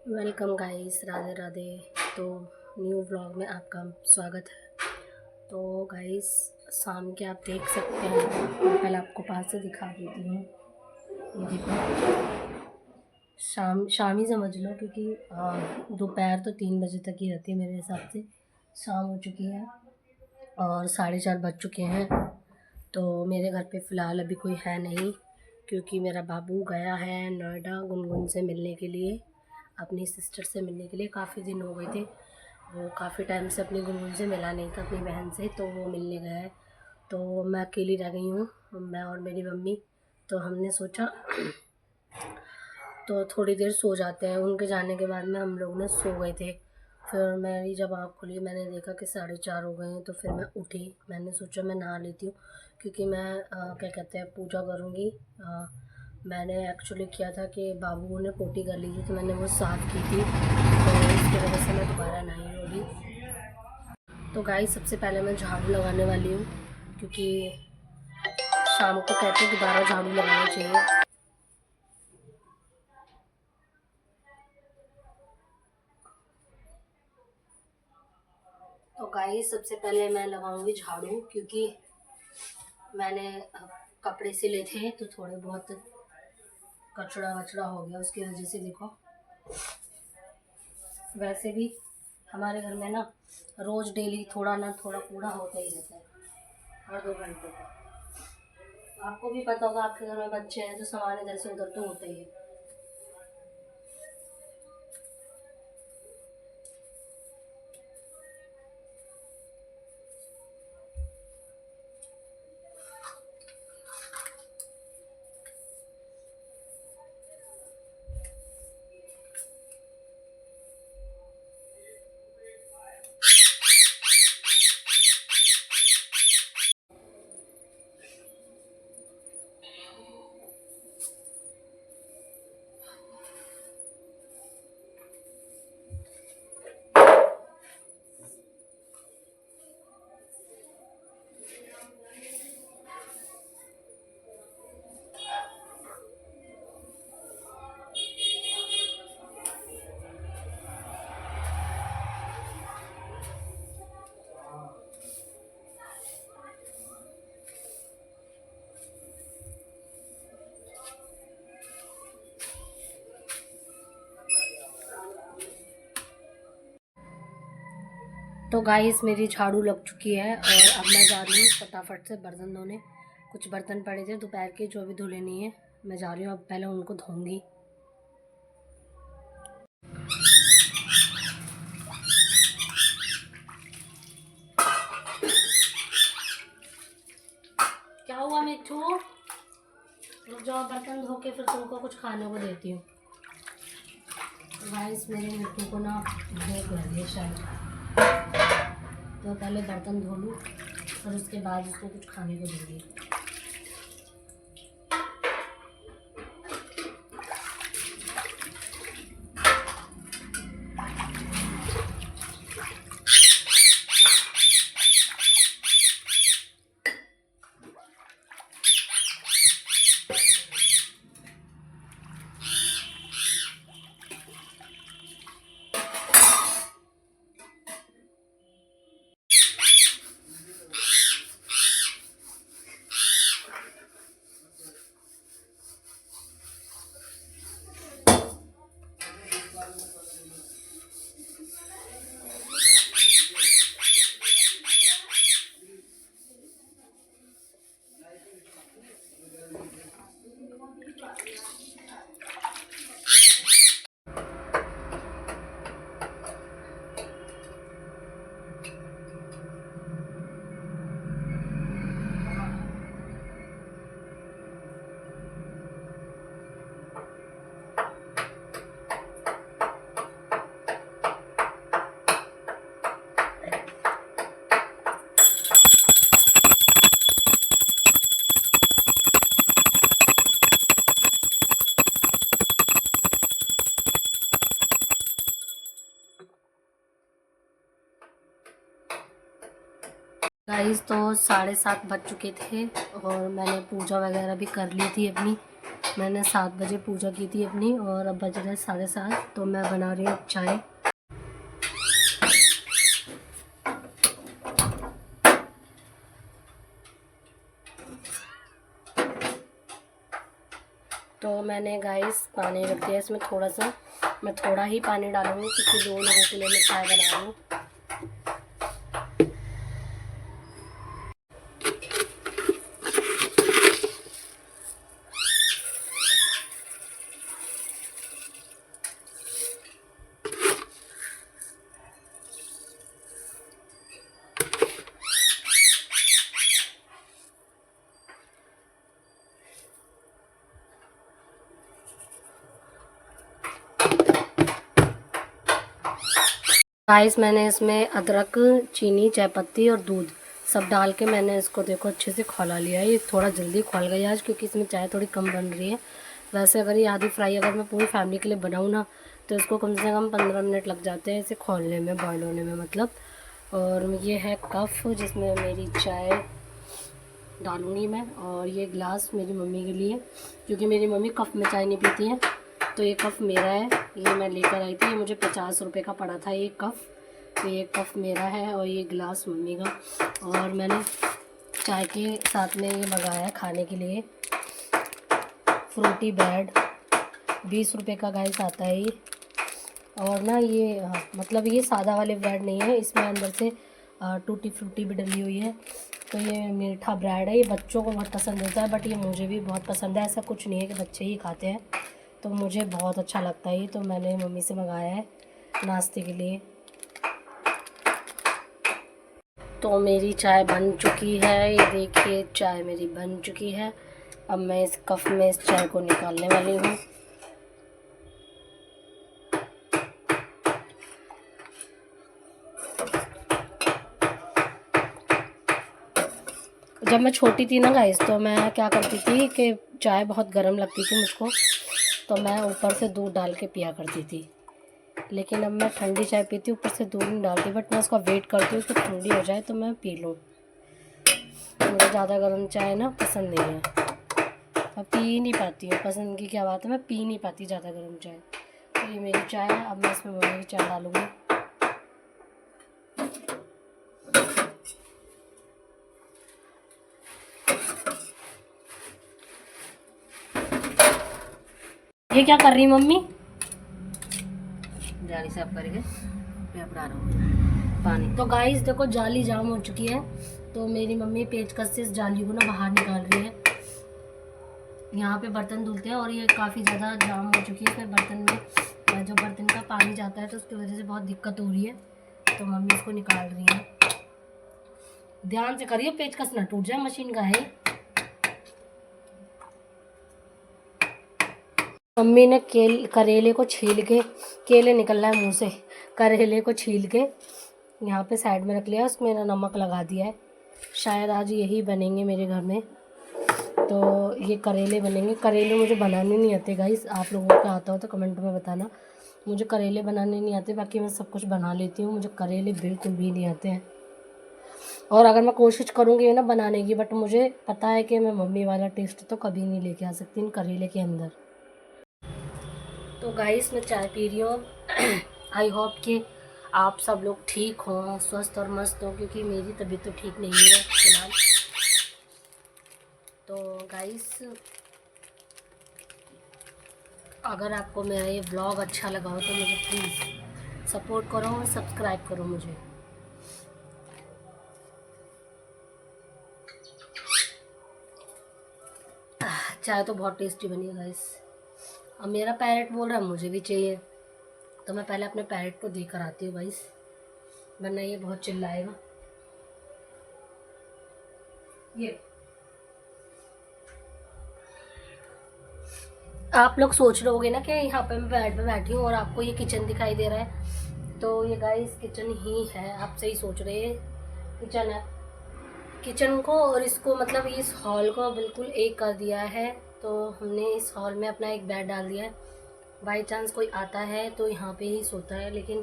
Welcome guys, Radhe Radhe. तो new vlog में आपका स्वागत है। तो गाइस, शाम के आप देख सकते हैं, मैं पहले आपको पास से दिखा देती हूँ। ये देखो, शाम ही समझ लो, क्योंकि दोपहर तो 3 बजे तक ही रहती है मेरे हिसाब से। शाम हो चुकी है और 4:30 बज चुके हैं। तो मेरे घर पे फ़िलहाल अभी कोई है नहीं, क्योंकि मेरा बाबू गया है नोएडा गुनगुन से मिलने के लिए, अपनी सिस्टर से मिलने के लिए। काफ़ी दिन हो गए थे, वो काफ़ी टाइम से अपनी गुनगुन से मिला नहीं था, अपनी बहन से, तो वो मिलने गया है। तो मैं अकेली रह गई हूँ, मैं और मेरी मम्मी। तो हमने सोचा तो थोड़ी देर सो जाते हैं। उनके जाने के बाद में हम लोग ने सो गए थे। फिर मेरी जब आँख खुली, मैंने देखा कि 4:30 हो गए हैं। तो फिर मैं उठी, मैंने सोचा मैं नहा लेती हूँ, क्योंकि मैं क्या कहते हैं, पूजा करूँगी। मैंने एक्चुअली किया था कि बाबू ने पोटी कर ली थी, तो मैंने वो साफ़ की थी, तो इसकी वजह से मैं दोबारा नहाई होगी। तो गाइस, सबसे पहले मैं झाड़ू लगाने वाली हूँ, क्योंकि शाम को कहते हैं दोबारा झाड़ू लगाना चाहिए। तो गाइस, सबसे पहले मैं लगाऊंगी झाड़ू, क्योंकि मैंने कपड़े सिले थे तो थोड़े बहुत कचड़ा वचड़ा हो गया, उसकी वजह से। देखो, वैसे भी हमारे घर में ना रोज़ डेली थोड़ा ना थोड़ा कूड़ा होता ही रहता है, हर 2 घंटे का। आपको भी पता होगा, आपके घर में बच्चे हैं तो सामान इधर से उधर तो होता ही है। तो गाइस, मेरी झाड़ू लग चुकी है और अब मैं जा रही हूँ फटाफट से बर्तन धोने। कुछ बर्तन पड़े थे दोपहर के, जो अभी धुले नहीं है। मैं जा रही हूँ, अब पहले उनको धोऊंगी। क्या हुआ मिठू? रुक जाओ, बर्तन धो के फिर तुमको कुछ खाने को देती हूँ। गाइस, मेरे मिट्टू को ना भूख लगी है शायद, तो पहले बर्तन धो लूँ, फिर उसके बाद उसको कुछ खाने को दूँगी। गाइस, तो 7:30 बज चुके थे और मैंने पूजा वगैरह भी कर ली थी अपनी। मैंने 7 बजे पूजा की थी अपनी और अब बज रहे 7:30। तो मैं बना रही हूँ चाय। तो मैंने गाइस पानी रख दिया इसमें थोड़ा सा। मैं थोड़ा ही पानी डालूँगी क्योंकि 2 लोगों के लिए मैं चाय बना रही हूँ। गाइस मैंने इसमें अदरक, चीनी, चायपत्ती और दूध सब डाल के मैंने इसको देखो अच्छे से खौला लिया है। ये थोड़ा जल्दी खौल गई आज क्योंकि इसमें चाय थोड़ी कम बन रही है। वैसे अगर ये आधी फ्राई अगर मैं पूरी फैमिली के लिए बनाऊँ ना तो इसको कम से कम 15 मिनट लग जाते हैं इसे खोलने में, बॉयल होने में मतलब। और ये है कप जिसमें मेरी चाय डालूँगी मैं, और ये गिलास मेरी मम्मी के लिए क्योंकि मेरी मम्मी कप में चाय नहीं पीती है। तो ये कप मेरा है, ये मैं लेकर आई थी, ये मुझे 50 रुपये का पड़ा था ये कप। तो ये कप मेरा है और ये गिलास मम्मी का। और मैंने चाय के साथ में ये मंगाया खाने के लिए फ्रूटी ब्रेड, 20 रुपये का गाइस आता है ये। और ना ये मतलब ये सादा वाले ब्रेड नहीं है, इसमें अंदर से टूटी फ्रूटी भी डली हुई है। तो ये मीठा ब्रेड है, ये बच्चों को बहुत पसंद होता है बट ये मुझे भी बहुत पसंद है। ऐसा कुछ नहीं है कि बच्चे ही खाते हैं, तो मुझे बहुत अच्छा लगता है ये। तो मैंने मम्मी से मंगाया है नाश्ते के लिए। तो मेरी चाय बन चुकी है, ये देखिए चाय मेरी बन चुकी है। अब मैं इस कप में इस चाय को निकालने वाली हूँ। जब मैं छोटी थी ना गाइस तो मैं क्या करती थी कि चाय बहुत गर्म लगती थी मुझको, तो मैं ऊपर से दूध डाल के पिया करती थी। लेकिन अब मैं ठंडी चाय पीती हूँ, ऊपर से दूध नहीं डालती, बट मैं उसका वेट करती हूँ कि ठंडी हो जाए तो मैं पी लूँ। मुझे ज़्यादा गर्म चाय ना पसंद नहीं है, मैं पी ही नहीं पाती हूँ। पसंद की क्या बात है, मैं पी नहीं पाती ज़्यादा गर्म चाय। तो ये मेरी चाय है, अब मैं इसमें मम्मी की चाय डालूँगी। ये क्या कर रही मम्मी? जाली साफ करके पेपड़ा रहा हूँ पानी। तो गाइस देखो जाली जाम हो चुकी है, तो मेरी मम्मी पेचकस से इस जाली को ना बाहर निकाल रही है। यहाँ पे बर्तन धुलते हैं और ये काफ़ी ज़्यादा जाम हो चुकी है, फिर बर्तन में जो बर्तन का पानी जाता है तो उसकी वजह से बहुत दिक्कत हो रही है। तो मम्मी इसको निकाल रही है। ध्यान से करिए पेचकस ना टूट जाए, मशीन का है। मम्मी ने करेले को छील के, केले निकल रहा है मुँह से, करेले को छील के यहाँ पे साइड में रख लिया, उसमें नमक लगा दिया है। शायद आज यही बनेंगे मेरे घर में। तो ये करेले बनेंगे। करेले मुझे बनाने नहीं आते गाइस, आप लोगों को आता हो तो कमेंट में बताना। मुझे करेले बनाने नहीं आते, बाकी मैं सब कुछ बना लेती हूँ, मुझे करेले बिल्कुल भी नहीं आते हैं। और अगर मैं कोशिश करूँगी ना बनाने की, बट मुझे पता है कि मैं मम्मी वाला टेस्ट तो कभी नहीं लेके आ सकती इन करेले के अंदर। तो गाइस मैं चाय पी रही हूँ। आई होप कि आप सब लोग ठीक हों, स्वस्थ और मस्त हो, क्योंकि मेरी तबीयत तो ठीक नहीं है फिलहाल। तो गाइस अगर आपको मेरा ये व्लॉग अच्छा लगा हो तो मुझे प्लीज़ सपोर्ट करो और सब्सक्राइब करो मुझे। चाय तो बहुत टेस्टी बनी है गाइस। अब मेरा पैरेट बोल रहा है मुझे भी चाहिए, तो मैं पहले अपने पैरेट को देकर आती हूँ गाइस, वरना ये बहुत चिल्लाएगा। ये आप लोग सोच रहे होगे ना कि यहाँ पे मैं बेड पे बैठी हूँ और आपको ये किचन दिखाई दे रहा है, तो ये गाइस किचन ही है। आप सही सोच रहे हैं, किचन है। किचन को और इसको मतलब इस हॉल को बिल्कुल एक कर दिया है। तो हमने इस हॉल में अपना एक बेड डाल दिया है, बाई चांस कोई आता है तो यहाँ पे ही सोता है, लेकिन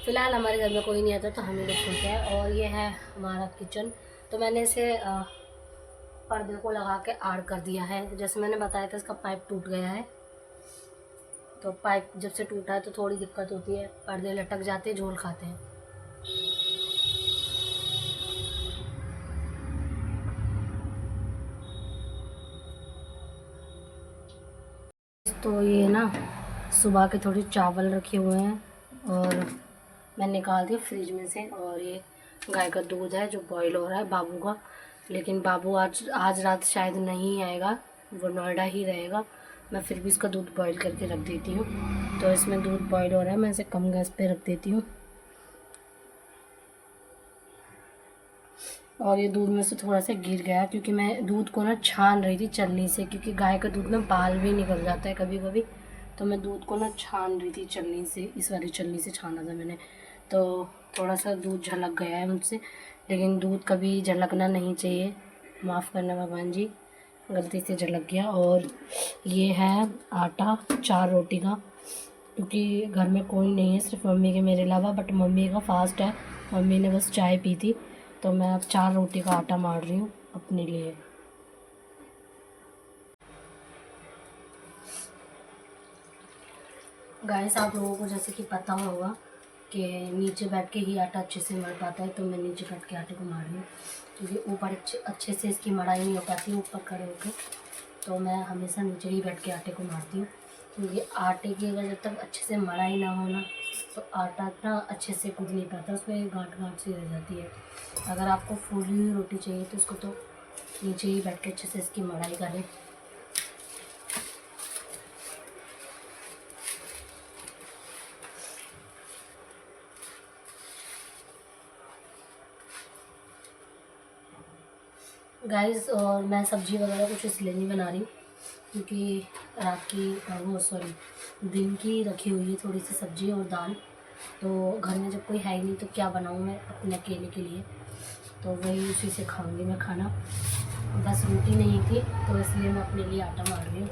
फ़िलहाल हमारे घर में कोई नहीं आता तो हम ही लोग सोते हैं। और ये है हमारा किचन। तो मैंने इसे पर्दे को लगा के आड़ कर दिया है। जैसे मैंने बताया था इसका पाइप टूट गया है, तो पाइप जब से टूटा है तो थोड़ी दिक्कत होती है, पर्दे लटक जाते हैं, झोल खाते हैं। तो ये ना सुबह के थोड़ी चावल रखे हुए हैं और मैं निकाल दिया फ्रिज में से। और ये गाय का दूध है जो बॉईल हो रहा है बाबू का, लेकिन बाबू आज रात शायद नहीं आएगा, वो नोएडा ही रहेगा। मैं फिर भी इसका दूध बॉईल करके रख देती हूँ। तो इसमें दूध बॉईल हो रहा है, मैं इसे कम गैस पे रख देती हूँ। और ये दूध में से थोड़ा सा गिर गया क्योंकि मैं दूध को ना छान रही थी चलनी से, क्योंकि गाय का दूध में बाल भी निकल जाता है कभी कभी। तो मैं दूध को ना छान रही थी चलनी से, इस वाली चलनी से छाना था मैंने, तो थोड़ा सा दूध झलक गया है मुझसे। लेकिन दूध कभी झलकना नहीं चाहिए, माफ़ करना भगवान जी, गलती से झलक गया। और ये है आटा 4 रोटी का, क्योंकि घर में कोई नहीं है सिर्फ मम्मी के मेरे अलावा, बट मम्मी का फास्ट है, मम्मी ने बस चाय पी थी। तो मैं अब 4 रोटी का आटा मार रही हूँ अपने लिए। गाइस, आप लोगों को जैसे कि पता होगा कि नीचे बैठ के ही आटा अच्छे से मड़ पाता है, तो मैं नीचे बैठ के आटे को मार रही हूँ, क्योंकि ऊपर अच्छे से इसकी मड़ाई नहीं हो पाती ऊपर खड़े होकर। तो मैं हमेशा नीचे ही बैठ के आटे को मारती हूँ, क्योंकि आटे की अगर जब तक अच्छे से मड़ाई ना हो ना, तो आटा इतना अच्छे से कूद नहीं पाता, उसमें गांठ गांठ सी रह जाती है। अगर आपको फूली हुई रोटी चाहिए तो उसको तो नीचे ही बैठ के अच्छे से इसकी मड़ाई करें। गाइस, और मैं सब्ज़ी वगैरह कुछ इसलिए नहीं बना रही क्योंकि रात की दिन की रखी हुई है थोड़ी सी सब्ज़ी और दाल। तो घर में जब कोई है ही नहीं तो क्या बनाऊँ मैं अपने अकेले के लिए, तो वही उसी से खाऊंगी मैं खाना। बस रोटी नहीं थी तो इसलिए मैं अपने लिए आटा मार रही हूँ।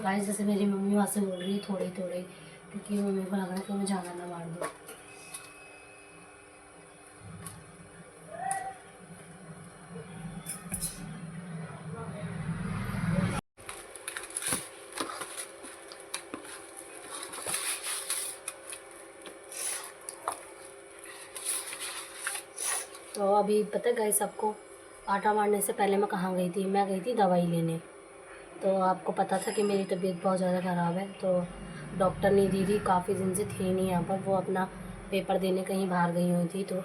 गाइस, जैसे मेरी मम्मी वहाँ से बोल रही है थोड़े थोड़े, क्योंकि मम्मी को लग रहा है कि मैं ज़्यादा ना मार दूँ। तो अभी पता है गाइस आपको, आटा मारने से पहले मैं कहाँ गई थी? मैं गई थी दवाई लेने। तो आपको पता था कि मेरी तबीयत बहुत ज़्यादा ख़राब है, तो डॉक्टर ने दीदी काफ़ी दिन से थी नहीं यहाँ पर, वो अपना पेपर देने कहीं बाहर गई हुई थी। तो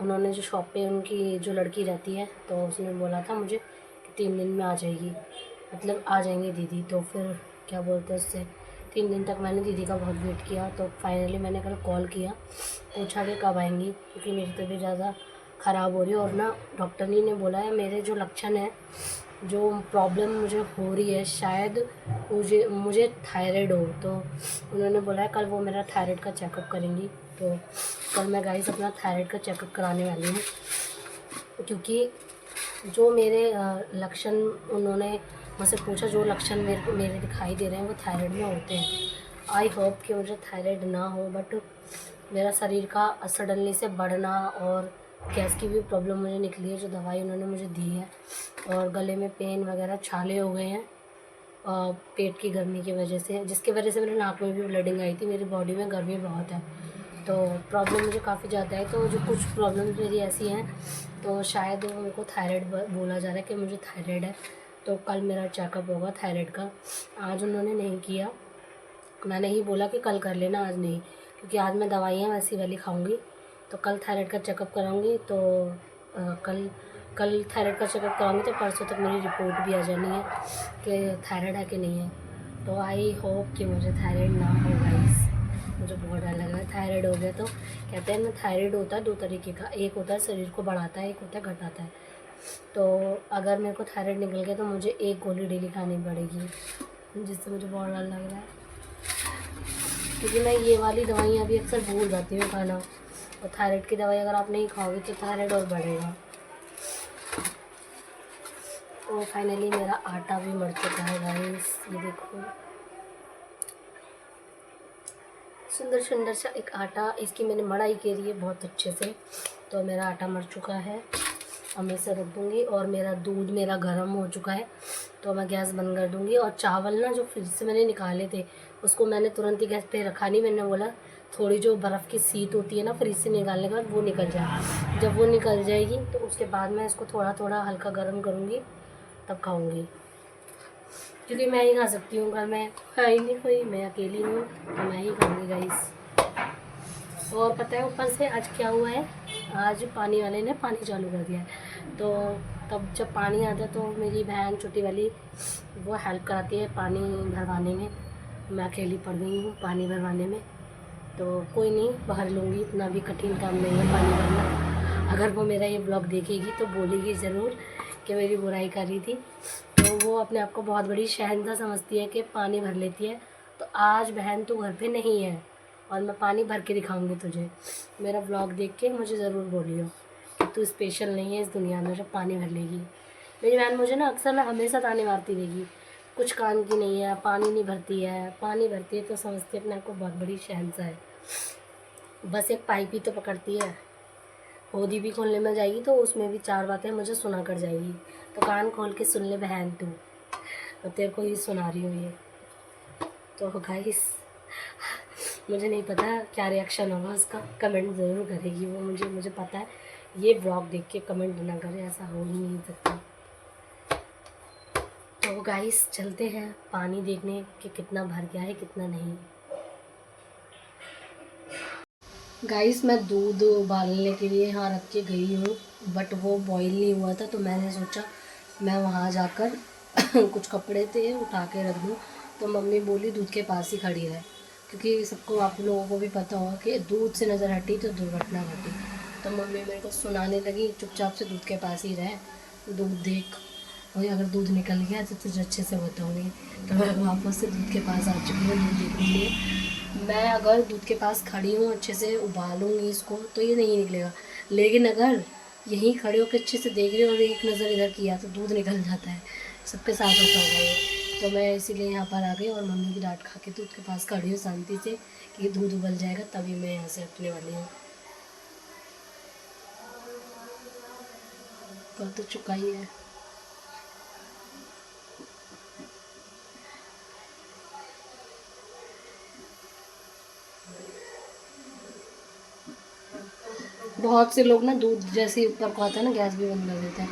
उन्होंने जो शॉप पे उनकी जो लड़की रहती है, तो उसने बोला था मुझे कि 3 दिन में आ जाएगी, मतलब आ जाएंगे दीदी। तो फिर क्या बोलते हैं उससे, 3 दिन तक मैंने दीदी का बहुत वेट किया। तो फाइनली मैंने कल कॉल किया, पूछा कि कब आएंगी, क्योंकि मेरी तबीयत ज़्यादा ख़राब हो रही है। और ना डॉक्टर ने बोला है मेरे जो लक्षण है, जो प्रॉब्लम मुझे हो रही है, शायद मुझे थायराइड हो। तो उन्होंने बोला है कल वो मेरा थायराइड का चेकअप करेंगी। तो कल मैं गाइस अपना थायराइड का चेकअप कराने वाली हूँ, क्योंकि जो मेरे लक्षण उन्होंने मुझसे पूछा, जो लक्षण मेरे दिखाई दे रहे हैं वो थायराइड में होते हैं। आई होप कि मुझे थायराइड ना हो, बट मेरा शरीर का सडनली से बढ़ना और गैस की भी प्रॉब्लम मुझे निकली है, जो दवाई उन्होंने मुझे दी है। और गले में पेन वगैरह, छाले हो गए हैं पेट की गर्मी की वजह से, जिसकी वजह से मेरे नाक में भी ब्लीडिंग आई थी। मेरी बॉडी में गर्मी बहुत है, तो प्रॉब्लम मुझे काफ़ी ज़्यादा है। तो जो कुछ प्रॉब्लम्स मेरी ऐसी हैं, तो शायद उनको थायराइड बोला जा रहा है कि मुझे थायराइड है। तो कल मेरा चेकअप होगा थायराइड का। आज उन्होंने नहीं किया, मैंने ही बोला कि कल कर लेना, आज नहीं, क्योंकि आज मैं दवाइयाँ वैसी वाली खाऊंगी। तो कल थायराइड का चेकअप कराऊंगी। तो कल थायराइड का चेकअप कराऊंगी तो परसों तक मेरी रिपोर्ट भी आ जानी है कि थायराइड है कि नहीं है। तो आई होप कि मुझे थायराइड ना हो गाइस, मुझे बहुत डर लग रहा है। थायराइड हो गया तो कहते हैं ना, थायराइड होता है 2 तरीके का, एक होता है शरीर को बढ़ाता है, एक होता है घटाता है। तो अगर मेरे को थायराइड निकल गया तो मुझे 1 गोली डेली खानी पड़ेगी, जिससे मुझे बहुत डर लग रहा है, क्योंकि मैं ये वाली दवाइयाँ भी अक्सर भूल जाती हूँ खाना। और थायराइड की दवाई अगर आप नहीं खाओगे तो थायराइड और बढ़ेगा। तो फाइनली मेरा आटा भी मर चुका है गाइस, ये देखो। सुंदर सुंदर सा एक आटा, इसकी मैंने मड़ाई करी है बहुत अच्छे से। तो मेरा आटा मर चुका है, अब मैं इसे रख दूँगी। और मेरा दूध मेरा गर्म हो चुका है, तो मैं गैस बंद कर दूँगी। और चावल ना जो फ्रिज से मैंने निकाले थे, उसको मैंने तुरंत ही गैस पे रखा नहीं। मैंने बोला थोड़ी जो बर्फ़ की शीत होती है ना फ्रिज से निकालने के बाद, वो निकल जाए। जब वो निकल जाएगी तो उसके बाद मैं इसको थोड़ा थोड़ा हल्का गर्म करूँगी, तब खाऊँगी। क्योंकि मैं ही खा सकती हूँ, घर में है ही नहीं कोई, मैं अकेली हूँ, तो मैं ही खाऊँगी गाइस। और पता है ऊपर से आज क्या हुआ है, आज पानी वाले ने पानी चालू कर दिया है। तो तब जब पानी आता है तो मेरी बहन छोटी वाली वो हेल्प कराती है पानी भरवाने में। मैं अकेली पड़ गई हूँ पानी भरवाने में। तो कोई नहीं, भर लूँगी, इतना भी कठिन काम नहीं है पानी भरना। अगर वो मेरा ये ब्लॉग देखेगी तो बोलेगी ज़रूर कि मेरी बुराई कर रही थी। तो वो अपने आप को बहुत बड़ी शहंशाह समझती है कि पानी भर लेती है। तो आज बहन तू घर पे नहीं है और मैं पानी भर के दिखाऊंगी तुझे। मेरा ब्लॉग देख के मुझे ज़रूर बोलियो कि तू स्पेशल नहीं है इस दुनिया में जो पानी भर लेगी। मेरी बहन मुझे ना अक्सर ना हमेशा ताने मारती रहेगी, कुछ काम की नहीं है, पानी नहीं भरती है। पानी भरती है तो समझती है अपने आप को बहुत बड़ी शहंशाह है। बस एक पाइप ही तो पकड़ती है, होदी भी खोलने में जाएगी तो उसमें भी 4 बातें मुझे सुना कर जाएगी। तो कान खोल के सुन ले बहन तू, तो तेरे को ही सुना रही हूँ ये। तो गाइस मुझे नहीं पता क्या रिएक्शन होगा उसका, कमेंट ज़रूर करेगी वो, मुझे पता है। ये व्लॉग देख के कमेंट ना करे, ऐसा हो ही नहीं सकता। तो गाइस चलते हैं पानी देखने कि कितना भर गया है कितना नहीं। गाइस मैं दूध उबालने के लिए यहाँ रख के गई हूँ, बट वो बॉईल नहीं हुआ था। तो मैंने सोचा मैं वहाँ जाकर कुछ कपड़े थे उठा के रख दूँ। तो मम्मी बोली दूध के पास ही खड़ी रहे, क्योंकि सबको आप लोगों को भी पता होगा कि दूध से नज़र हटी तो दुर्घटना घटी। तो मम्मी मेरे को सुनाने लगी चुपचाप से दूध के पास ही रहे, दूध देख, और अगर दूध निकल गया तो तुझे अच्छे से बताऊँगी। तो मैं वापस से दूध के पास आ चुकी हूँ दूध देखने के लिए। मैं अगर दूध के पास खड़ी हूँ अच्छे से उबालूँगी इसको तो ये नहीं निकलेगा, लेकिन अगर यहीं खड़े होकर अच्छे से देख रही हूँ और एक नज़र इधर किया तो दूध निकल जाता है। सबके साथ होता होगा ये। तो मैं इसीलिए यहाँ पर आ गई और मम्मी की डांट खा के दूध के पास खड़ी हूँ शांति से कि दूध उबल जाएगा तभी मैं यहाँ से हटने वाली हूँ। तो चुका ही है। बहुत से लोग ना दूध जैसे ऊपर को आता है ना गैस भी बंद कर देते हैं,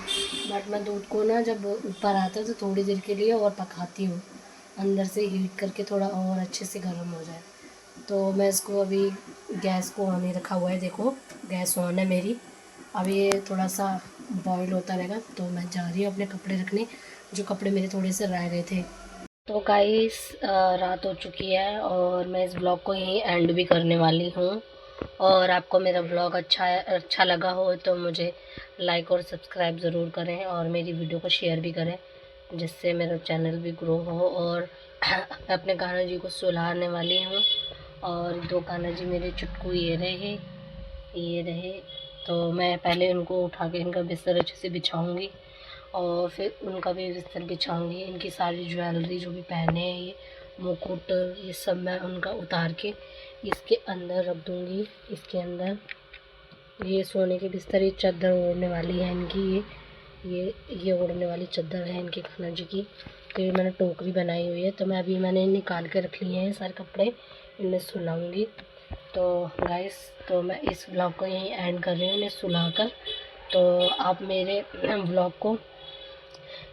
बट मैं दूध को ना जब ऊपर आता है तो थोड़ी देर के लिए और पकाती हूँ, अंदर से हीट करके थोड़ा और अच्छे से गर्म हो जाए। तो मैं इसको अभी गैस को ऑन ही रखा हुआ है, देखो गैस ऑन है मेरी। अब ये थोड़ा सा बॉईल होता रहेगा तो मैं जा रही हूँ अपने कपड़े रखने, जो कपड़े मेरे थोड़े से रह गए थे। तो गाइस रात हो चुकी है और मैं इस ब्लॉग को यहीं एंड भी करने वाली हूँ। और आपको मेरा ब्लॉग अच्छा लगा हो तो मुझे लाइक और सब्सक्राइब ज़रूर करें और मेरी वीडियो को शेयर भी करें, जिससे मेरा चैनल भी ग्रो हो। और मैं अपने कान्हा जी को सुलाने वाली हूँ और 2 कान्हा जी मेरे चुटकू ये रहे। तो मैं पहले उनको उठा के इनका बिस्तर अच्छे से बिछाऊँगी और फिर उनका भी बिस्तर बिछाऊँगी। इनकी सारी ज्वेलरी जो भी पहने हैं, ये मुकुट, ये सब मैं उनका उतार के इसके अंदर रख दूँगी। इसके अंदर ये सोने के बिस्तर, ये चादर ओढ़ने वाली है इनकी, ये ओढ़ने वाली चादर है इनकी कान्हा जी की। तो ये मैंने टोकरी बनाई हुई है, तो मैं अभी मैंने निकाल के रख लिए हैं सारे कपड़े, इन्हें सुलाऊँगी। तो गाइस तो मैं इस ब्लॉग को यहीं एंड कर रही हूँ इन्हें सुलाकर। तो आप मेरे ब्लॉग को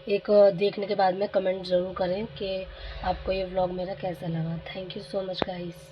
एक देखने के बाद में कमेंट ज़रूर करें कि आपको ये व्लॉग मेरा कैसा लगा। Thank you so much guys.